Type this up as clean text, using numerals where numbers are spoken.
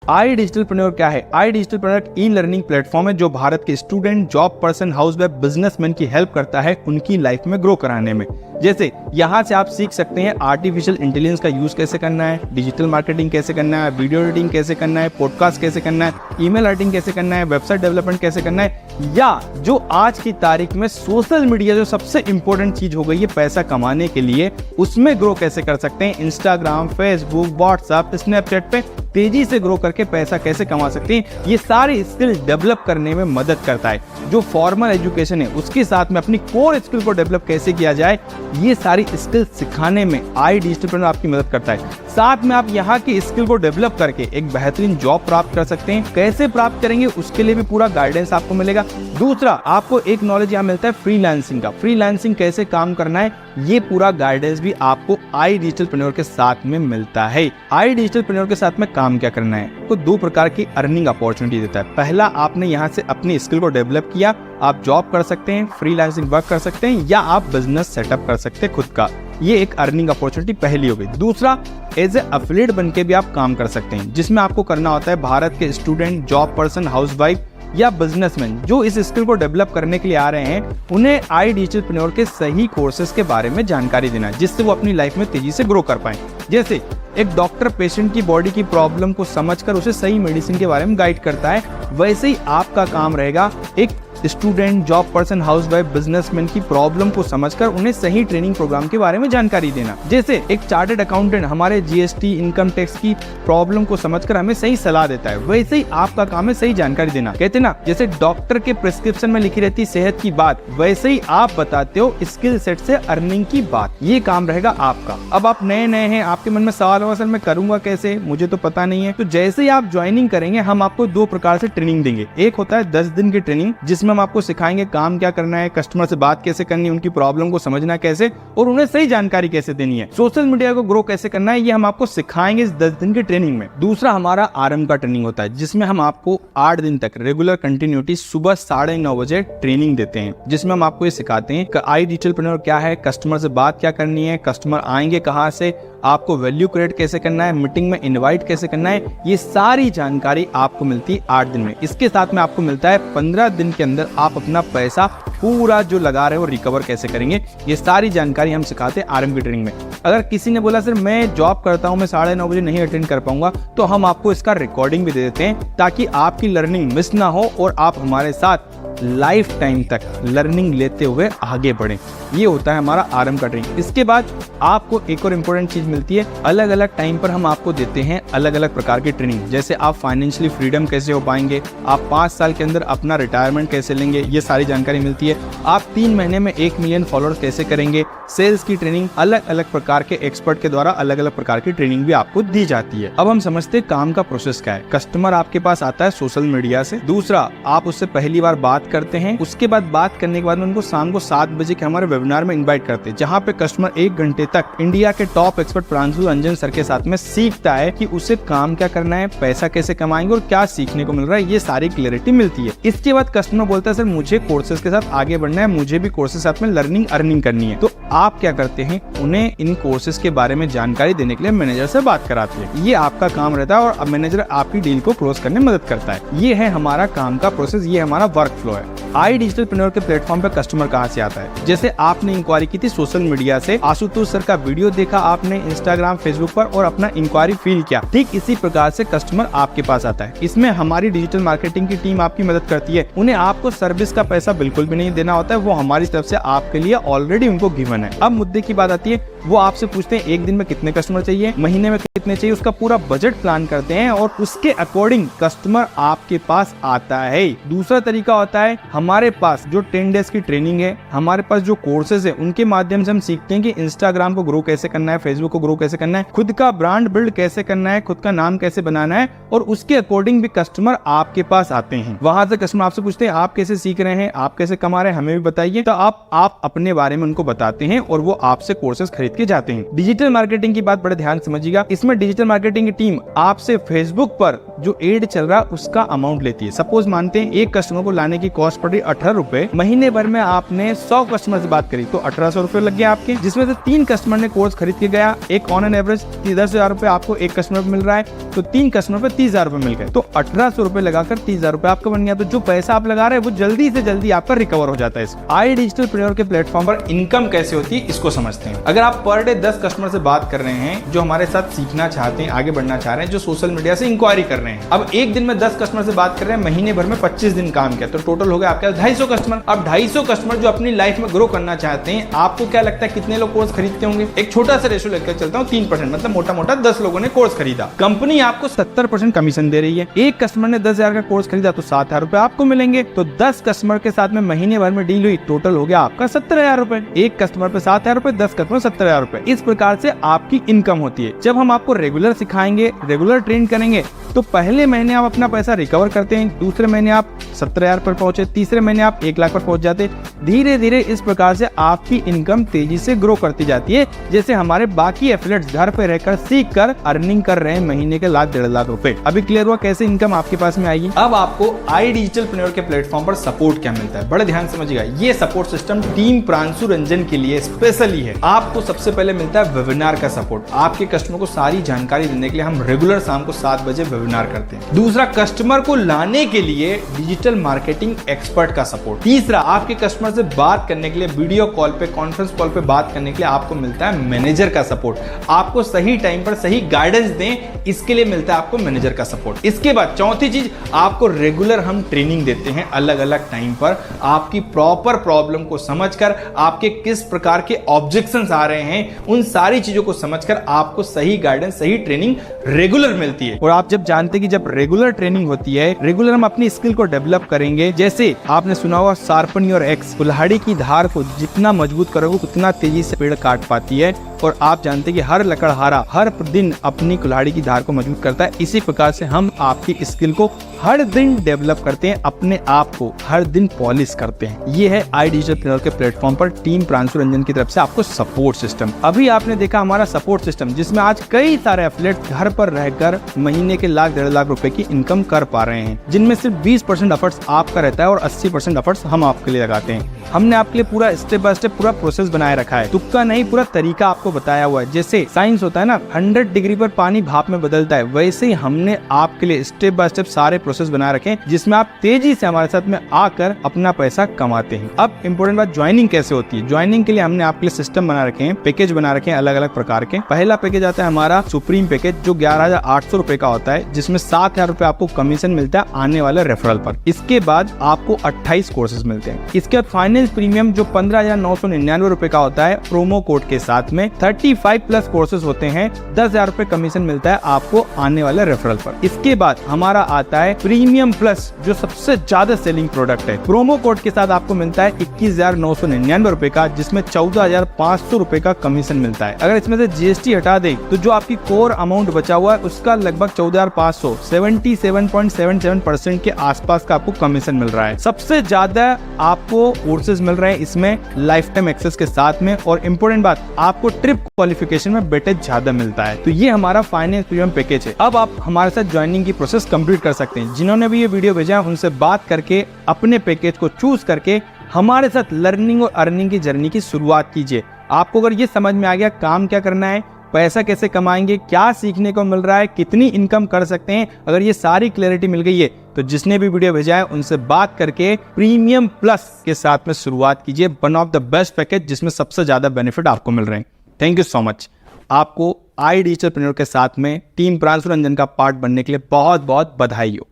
आई डिजिटलप्रेन्योर क्या है? आई डिजिटलप्रेन्योर एक ई लर्निंग प्लेटफॉर्म है जो भारत के student, job person, housewife, businessman की हेल्प करता है उनकी लाइफ में ग्रो कराने में। जैसे यहाँ से आप सीख सकते हैं आर्टिफिशियल इंटेलिजेंस का यूज कैसे करना है, डिजिटल मार्केटिंग कैसे करना है, वीडियो एडिटिंग कैसे करना है, पॉडकास्ट कैसे करना है, ईमेल राइटिंग कैसे करना है, वेबसाइट डेवलपमेंट कैसे करना है, या जो आज की तारीख में सोशल मीडिया जो सबसे इंपॉर्टेंट चीज हो गई है पैसा कमाने के लिए, उसमें ग्रो कैसे कर सकते हैं। इंस्टाग्राम, फेसबुक, व्हाट्सएप, स्नैपचैट पे तेजी से ग्रो करके पैसा कैसे कमा सकते हैं, ये सारी स्किल डेवलप करने में मदद करता है। जो फॉर्मल एजुकेशन है उसके साथ में अपनी कोर स्किल को डेवलप कैसे किया जाए, ये सारी स्किल सिखाने में आई डिजिटलप्रेन्योर आपकी मदद करता है। साथ में आप यहाँ की स्किल को डेवलप करके एक बेहतरीन जॉब प्राप्त कर सकते हैं। कैसे प्राप्त करेंगे उसके लिए भी पूरा गाइडेंस आपको मिलेगा। दूसरा, आपको एक नॉलेज यहाँ मिलता है फ्रीलांसिंग का। फ्रीलांसिंग कैसे काम करना है, ये पूरा गाइडेंस भी आपको आई डिजिटलप्रेन्योर के साथ में मिलता है। आई डिजिटलप्रेन्योर के साथ में काम क्या करना है, तो दो प्रकार की अर्निंग अपॉर्चुनिटी देता है। पहला, आपने यहाँ से अपनी स्किल को डेवलप किया, आप जॉब कर सकते हैं, फ्रीलांसिंग वर्क कर सकते हैं, या आप बिजनेस सेटअप कर सकते हैं खुद का। ये एक अर्निंग अपॉर्चुनिटी पहली हो गई। दूसरा, एज ए एफिलिएट बन के भी आप काम कर सकते हैं, जिसमें आपको करना होता है भारत के स्टूडेंट, जॉब पर्सन, हाउसवाइफ या बिजनेसमैन जो इस स्किल को डेवलप करने के लिए आ रहे हैं, उन्हें आई डिजिटलप्रेन्योर के सही कोर्सेज के बारे में जानकारी देना, जिससे वो अपनी लाइफ में तेजी से ग्रो कर पाए। जैसे एक डॉक्टर पेशेंट की बॉडी की प्रॉब्लम को समझकर उसे सही मेडिसिन के बारे में गाइड करता है, वैसे ही आपका काम रहेगा एक student, job person, housewife, businessman की प्रॉब्लम को समझकर उन्हें सही ट्रेनिंग प्रोग्राम के बारे में जानकारी देना। जैसे एक चार्टर्ड अकाउंटेंट हमारे जीएसटी, इनकम टैक्स की प्रॉब्लम को समझकर हमें सही सलाह देता है, वैसे ही आपका काम है सही जानकारी देना। कहते ना, जैसे डॉक्टर के प्रिस्क्रिप्शन में लिखी रहती सेहत की बात, वैसे ही आप बताते हो स्किल सेट से अर्निंग की बात। ये काम रहेगा आपका। अब आप नए नए हैं, आपके मन में सवाल हो, असल में करूंगा कैसे, मुझे तो पता नहीं है। तो जैसे ही आप ज्वाइनिंग करेंगे, हम आपको दो प्रकार से ट्रेनिंग देंगे। एक होता है 10 दिन की ट्रेनिंग, जिसमें हम आपको सिखाएंगे काम क्या करना है, कस्टमर से बात कैसे करनी है, उनकी प्रॉब्लम को समझना कैसे और उन्हें सही जानकारी कैसे देनी है, सोशल मीडिया को ग्रो कैसे करना है, ये हम आपको सिखाएंगे इस 10 दिन की ट्रेनिंग में। दूसरा हमारा आरंभ का ट्रेनिंग होता है, जिसमें हम आपको 8 दिन तक रेगुलर कंटिन्यूटी सुबह 9:30 बजे ट्रेनिंग देते हैं, जिसमें हम आपको ये सिखाते हैं कि आई डिजिटलप्रेन्योर क्या है, कस्टमर से बात क्या करनी है, कस्टमर आएंगे कहाँ से, आपको वैल्यू क्रिएट कैसे करना है, मीटिंग में इनवाइट कैसे करना है, ये सारी जानकारी आपको मिलती है 8 दिन में। इसके साथ में आपको मिलता है 15 दिन के अंदर आप अपना पैसा पूरा जो लगा रहे हो रिकवर कैसे करेंगे, ये सारी जानकारी हम सिखाते हैं आरंभ की ट्रेनिंग में। अगर किसी ने बोला सर मैं जॉब करता हूं, मैं 9:30 बजे नहीं अटेंड कर पाऊंगा, तो हम आपको इसका रिकॉर्डिंग भी दे देते हैं, ताकि आपकी लर्निंग मिस ना हो और आप हमारे साथ लाइफ टाइम तक लर्निंग लेते हुए आगे बढ़ें। ये होता है हमारा आरंभ का ट्रेनिंग। इसके बाद आपको एक और इम्पोर्टेंट चीज मिलती है, अलग अलग टाइम पर हम आपको देते हैं अलग अलग प्रकार की ट्रेनिंग। जैसे आप फाइनेंशियली फ्रीडम कैसे हो पाएंगे, आप 5 साल के अंदर अपना रिटायरमेंट कैसे लेंगे, ये सारी जानकारी मिलती है। आप 3 महीने में 1 मिलियन फॉलोअर्स कैसे करेंगे, सेल्स की ट्रेनिंग, अलग अलग प्रकार के एक्सपर्ट के द्वारा अलग अलग प्रकार की ट्रेनिंग भी आपको दी जाती है। अब हम समझते हैं काम का प्रोसेस क्या है। कस्टमर आपके पास आता है सोशल मीडिया से। दूसरा, आप उससे पहली बार बात करते हैं, उसके बाद बात करने के बाद उनको शाम को 7 बजे के हमारे वेबिनार में इनवाइट करते हैं, जहां पे कस्टमर 1 घंटे तक इंडिया के top expert Pranshu Ranjan sir के साथ में सीखता है कि उसे काम क्या करना है, पैसा कैसे कमाएंगे और क्या सीखने को मिल रहा है, ये सारी क्लैरिटी मिलती है। इसके बाद कस्टमर बोलता है सर मुझे कोर्सेज के साथ आगे बढ़ना है, मुझे भी कोर्सेज साथ में लर्निंग अर्निंग करनी है। तो आप क्या करते हैं, उन्हें इन कोर्सेज के बारे में जानकारी देने के लिए मैनेजर से बात कराते हैं। ये आपका काम रहता है और मैनेजर आपकी डील को क्लोज करने में मदद करता है। ये है हमारा काम का प्रोसेस, ये हमारा वर्क फ्लो है। आई डिजिटलप्रेन्योर के प्लेटफॉर्म पे कस्टमर कहाँ से आता है? जैसे आपने इंक्वायरी की थी सोशल मीडिया से, आशुतोष सर का वीडियो देखा आपने इंस्टाग्राम, फेसबुक पर और अपना इंक्वायरी फील किया, ठीक इसी प्रकार से कस्टमर आपके पास आता है। इसमें हमारी डिजिटल मार्केटिंग की टीम आपकी मदद करती है। उन्हें आपको सर्विस का पैसा बिल्कुल भी नहीं देना होता है, वो हमारी तरफ से आपके लिए ऑलरेडी उनको गिवन है। अब मुद्दे की बात आती है, वो आपसे पूछते हैं एक दिन में कितने कस्टमर चाहिए, महीने में कितने चाहिए, उसका पूरा बजट प्लान करते हैं और उसके अकॉर्डिंग कस्टमर आपके पास आता है। दूसरा तरीका होता है, हमारे पास जो 10 डेज की ट्रेनिंग है, हमारे पास जो कोर्सेज है, उनके माध्यम से हम सीखते हैं कि इंस्टाग्राम को ग्रो कैसे करना है, फेसबुक को ग्रो कैसे करना है, खुद का ब्रांड बिल्ड कैसे करना है, खुद का नाम कैसे बनाना है, और उसके अकॉर्डिंग भी कस्टमर आपके पास आते हैं। वहां से कस्टमर आपसे पूछते हैं आप कैसे सीख रहे हैं, आप कैसे कमा रहे हैं, हमें भी बताइए। तो आप अपने बारे में उनको बताते हैं और वो आपसे कोर्सेज खरीद के जाते हैं। डिजिटल मार्केटिंग की बात बड़े ध्यान समझिएगा। इसमें डिजिटल मार्केटिंग की टीम आपसे फेसबुक पर जो एड चल रहा है उसका अमाउंट लेती है। सपोज मानते हैं एक कस्टमर को लाने की कॉस्ट प्रॉपर्टी 18 रुपए, महीने भर में आपने 100 कस्टमर से बात करी तो 1800 रुपए लग गए आपके, जिसमें से 3 कस्टमर ने कोर्स खरीद के गया, एक ऑन एन एवरेज 10,000 रुपए आपको एक कस्टमर पे मिल रहा है, तो 3 कस्टमर पे 30,000 रुपए मिल गए, तो 1800 रुपए लगाकर 30,000 रुपए आपका बन गया। तो जो पैसा आप लगा रहे हैं वो जल्दी से जल्दी आपका रिकवर हो जाता है। iDigitalpreneur के प्लेटफॉर्म पर इनकम कैसे होती है इसको समझते हैं। अगर आप पर डे 10 कस्टमर से बात कर रहे हैं जो हमारे साथ सीखना चाहते हैं, आगे बढ़ना चाह रहे हैं, जो सोशल मीडिया से इंक्वायरी कर रहे हैं, अब एक दिन में 10 कस्टमर से बात कर रहे हैं, महीने भर में 25 दिन काम किया, तो टोटल हो गया आपके 250 कस्टमर। अब 250 कस्टमर जो अपनी लाइफ में ग्रो करना चाहते हैं, आपको क्या लगता है कितने लोग कोर्स खरीदते होंगे? एक छोटा सा रेशो लेकर चलता हूँ, 3%, मतलब मोटा मोटा 10 लोगों ने कोर्स खरीदा, कंपनी आपको 70% कमीशन दे रही है। एक कस्टमर ने 10,000 का कोर्स खरीदा तो 7,000 रुपए आपको मिलेंगे, तो 10 कस्टमर के साथ में महीने भर में डील हुई, टोटल हो गया आपका 17,000 रुपए। एक कस्टमर पे 7,000 रुपए, 10 कस्टमर 17,000 रुपए। इस प्रकार से आपकी इनकम होती है। जब हम आपको रेगुलर सिखाएंगे, रेगुलर ट्रेन करेंगे, तो पहले महीने आप अपना पैसा रिकवर करते हैं, दूसरे महीने आप 17,000 पर पहुंचे, तीसरे महीने आप 1 लाख पर पहुंच जाते। धीरे धीरे इस प्रकार से आपकी इनकम तेजी से ग्रो करती जाती है, जैसे हमारे बाकी एफिलिएट्स घर पे रहकर सीख कर अर्निंग कर रहे हैं महीने के 1.5 लाख रुपए। अभी क्लियर हुआ कैसे इनकम आपके पास में आएगी। अब आपको iDigitalpreneur के प्लेटफॉर्म पर सपोर्ट क्या मिलता है, बड़े ध्यान समझिएगा। ये support system team Pranshu Ranjan के लिए स्पेशली है। आपको सबसे पहले मिलता है वेबिनार का सपोर्ट। आपके कस्टमर को सारी जानकारी देने के लिए हम रेगुलर शाम को 7 बजे वेबिनार करते हैं। दूसरा, कस्टमर को लाने के लिए डिजिटल मार्केटिंग एक्सपर्ट का सपोर्ट। तीसरा, आपके कस्टमर से बात करने के लिए वीडियो कॉल पे, कॉन्फ्रेंस कॉल पे बात करने के लिए आपको मिलता है मैनेजर का सपोर्ट। आपको सही टाइम पर सही गाइडेंस दें, इसके लिए मिलता है आपको मैनेजर का सपोर्ट। इसके बाद चौथी चीज, आपको रेगुलर हम ट्रेनिंग देते हैं अलग अलग टाइम पर, आपकी प्रॉपर प्रॉब्लम को समझकर, आपके किस प्रकार के ऑब्जेक्शंस आ रहे हैं, उन सारी चीजों को समझकर आपको सही गाइडेंस, सही ट्रेनिंग रेगुलर मिलती है। और आप जब जानते कि जब रेगुलर ट्रेनिंग होती है, रेगुलर हम अपनी स्किल को डेवलप करेंगे। जैसे आपने सुना होगा शार्पन योर एक्स, कुल्हाड़ी की धार को जितना मजबूत करोगे उतना तेजी से पेड़ काट पाती है। और आप जानते हैं कि हर लकड़हारा हर दिन अपनी कुल्हाड़ी की धार को मजबूत करता है। इसी प्रकार से हम आपकी स्किल को हर दिन डेवलप करते हैं, अपने आप को हर दिन पॉलिश करते हैं। ये है iDigitalpreneur के प्लेटफॉर्म पर टीम प्रांशु रंजन की तरफ से आपको सपोर्ट सिस्टम। अभी आपने देखा हमारा सपोर्ट सिस्टम, जिसमें आज कई सारे एफिलिएट्स घर पर रहकर महीने के 1.5 लाख रुपए की इनकम कर पा रहे हैं, जिनमें सिर्फ 20% एफर्ट्स आपका रहता है और 80% एफर्ट्स हम आपके लिए लगाते हैं। हमने आपके लिए पूरा स्टेप बाय स्टेप पूरा प्रोसेस बनाए रखा है, तुक्का नहीं, पूरा तरीका आपको बताया हुआ है। जैसे साइंस होता है ना, 100 डिग्री पर पानी भाप में बदलता है, वैसे ही हमने आपके लिए स्टेप बाय स्टेप सारे प्रोसेस बना रखे हैं, जिसमें आप तेजी से हमारे साथ में आकर अपना पैसा कमाते हैं। अब इंपॉर्टेंट बात, ज्वाइनिंग कैसे होती है। ज्वाइनिंग के लिए हमने आपके लिए सिस्टम बना रखे हैं, पैकेज बना रखे हैं अलग अलग प्रकार के। पहला पैकेज आता है हमारा सुप्रीम पैकेज, जो 11,800 रुपए का होता है, जिसमें 7,000 रुपए आपको कमीशन मिलता है आने वाले रेफरल पर। इसके बाद आपको 28 कोर्सेज मिलते हैं। इसके बाद फाइनेंस प्रीमियम जो 15,999 रुपए का होता है, प्रोमो कोड के साथ में 35 प्लस कोर्सेज होते हैं, 10,000 रुपए कमीशन मिलता है आपको आने वाले रेफरल पर। इसके बाद हमारा आता है प्रीमियम प्लस, जो सबसे ज्यादा सेलिंग प्रोडक्ट है। प्रोमो कोड के साथ आपको मिलता है 21,999 रुपए का, जिसमें 14,500 रुपए का कमीशन मिलता है। अगर इसमें से जीएसटी हटा दे तो जो आपकी कोर अमाउंट बचा हुआ है उसका लगभग 14,500, 77.77% के आसपास का आपको कमीशन मिल रहा है। सबसे ज्यादा आपको कोर्सेज मिल रहे हैं इसमें लाइफ टाइम एक्सेस के साथ में, और इम्पोर्टेंट बात, आपको ट्रिप क्वालिफिकेशन में वेटेज ज्यादा मिलता है। तो ये हमारा फाइनेंस प्रीमियम पैकेज है। अब आप हमारे साथ ज्वाइनिंग की प्रोसेस कंप्लीट कर सकते हैं। जिन्होंने भी ये वीडियो भेजा उनसे बात करके अपने पैकेज को चूज करके हमारे साथ लर्निंग और अर्निंग की जर्नी की शुरुआत कीजिए। आपको अगर ये समझ में आ गया काम क्या करना है, पैसा कैसे कमाएंगे, क्या सीखने को मिल रहा है, कितनी इनकम कर सकते हैं, अगर ये सारी क्लैरिटी मिल गई है, तो जिसने भी वीडियो भेजा है उनसे बात करके प्रीमियम प्लस के साथ में शुरुआत कीजिए। One of the best package जिसमें सबसे ज्यादा बेनिफिट आपको मिल रहे हैं। Thank you so much. आपको iDigitalpreneur के साथ में टीम प्रांशु रंजन का पार्ट बनने के लिए बहुत बहुत बधाई हो।